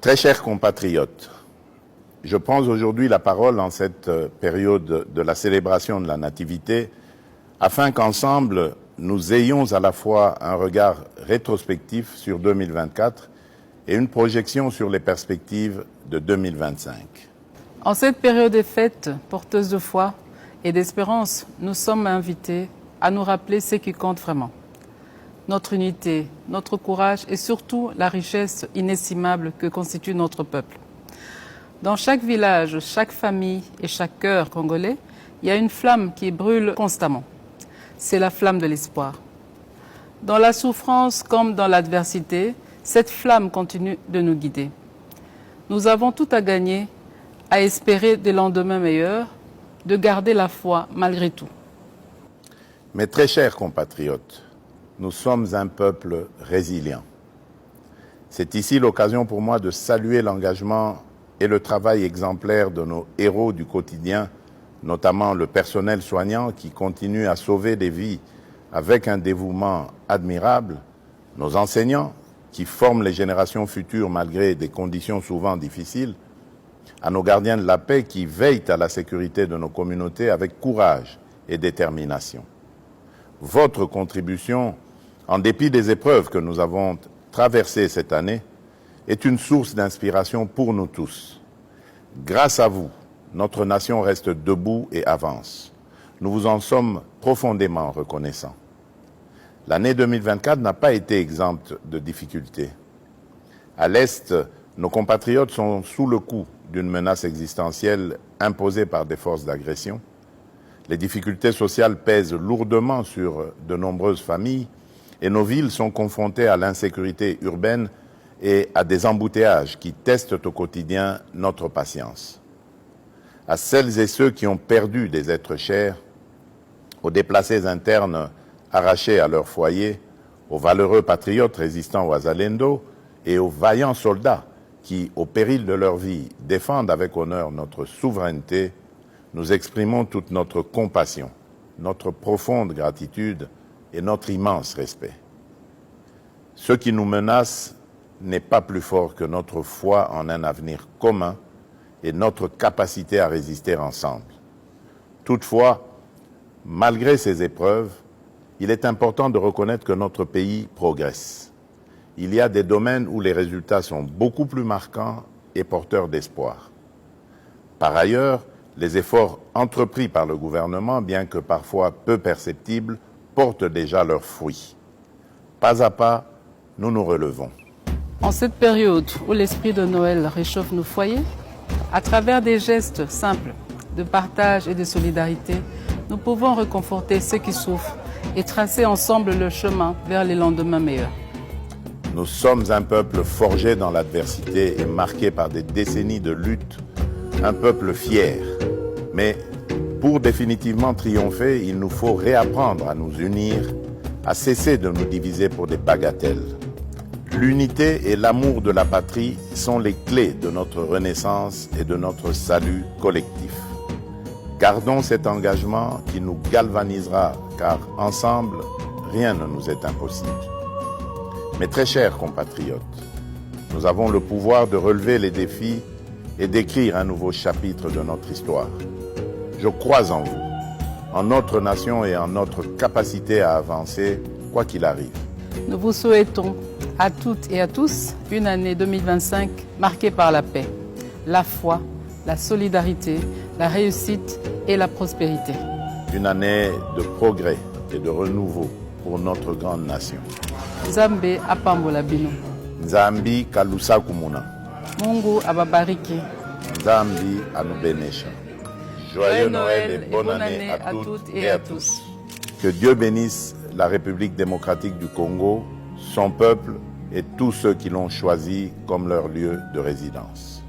Très chers compatriotes, je prends aujourd'hui la parole en cette période de la célébration de la Nativité afin qu'ensemble nous ayons à la fois un regard rétrospectif sur 2024 et une projection sur les perspectives de 2025. En cette période des fêtes porteuse de foi et d'espérance, nous sommes invités à nous rappeler ce qui compte vraiment. Notre unité, notre courage et surtout la richesse inestimable que constitue notre peuple. Dans chaque village, chaque famille et chaque cœur congolais, il y a une flamme qui brûle constamment. C'est la flamme de l'espoir. Dans la souffrance comme dans l'adversité, cette flamme continue de nous guider. Nous avons tout à gagner à espérer des lendemains meilleurs, de garder la foi malgré tout. Mes très chers compatriotes, nous sommes un peuple résilient. C'est ici l'occasion pour moi de saluer l'engagement et le travail exemplaire de nos héros du quotidien, notamment le personnel soignant qui continue à sauver des vies avec un dévouement admirable, nos enseignants qui forment les générations futures malgré des conditions souvent difficiles, à nos gardiens de la paix qui veillent à la sécurité de nos communautés avec courage et détermination. Votre contribution, en dépit des épreuves que nous avons traversées cette année, est une source d'inspiration pour nous tous. Grâce à vous, notre nation reste debout et avance. Nous vous en sommes profondément reconnaissants. L'année 2024 n'a pas été exempte de difficultés. À l'Est, nos compatriotes sont sous le coup d'une menace existentielle imposée par des forces d'agression. Les difficultés sociales pèsent lourdement sur de nombreuses familles et nos villes sont confrontées à l'insécurité urbaine et à des embouteillages qui testent au quotidien notre patience. À celles et ceux qui ont perdu des êtres chers, aux déplacés internes arrachés à leur foyer, aux valeureux patriotes résistant au Wazalendo et aux vaillants soldats qui, au péril de leur vie, défendent avec honneur notre souveraineté, nous exprimons toute notre compassion, notre profonde gratitude et notre immense respect. Ce qui nous menace n'est pas plus fort que notre foi en un avenir commun et notre capacité à résister ensemble. Toutefois, malgré ces épreuves, il est important de reconnaître que notre pays progresse. Il y a des domaines où les résultats sont beaucoup plus marquants et porteurs d'espoir. Par ailleurs, les efforts entrepris par le gouvernement, bien que parfois peu perceptibles, portent déjà leurs fruits. Pas à pas, nous nous relevons. En cette période où l'esprit de Noël réchauffe nos foyers, à travers des gestes simples de partage et de solidarité, nous pouvons réconforter ceux qui souffrent et tracer ensemble le chemin vers les lendemains meilleurs. Nous sommes un peuple forgé dans l'adversité et marqué par des décennies de lutte, un peuple fier. Mais pour définitivement triompher, il nous faut réapprendre à nous unir, à cesser de nous diviser pour des bagatelles. L'unité et l'amour de la patrie sont les clés de notre renaissance et de notre salut collectif. Gardons cet engagement qui nous galvanisera, car ensemble, rien ne nous est impossible. Mes très chers compatriotes, nous avons le pouvoir de relever les défis et d'écrire un nouveau chapitre de notre histoire. Je crois en vous, en notre nation et en notre capacité à avancer, quoi qu'il arrive. Nous vous souhaitons à toutes et à tous une année 2025 marquée par la paix, la foi, la solidarité, la réussite et la prospérité. Une année de progrès et de renouveau pour notre grande nation. Nzambe apambola bino. Nzambi kalusa kumuna. Mungu ababariki. Nzambi anubenesha. Joyeux Noël et bonne année à toutes et à tous. Que Dieu bénisse la République démocratique du Congo, son peuple et tous ceux qui l'ont choisi comme leur lieu de résidence.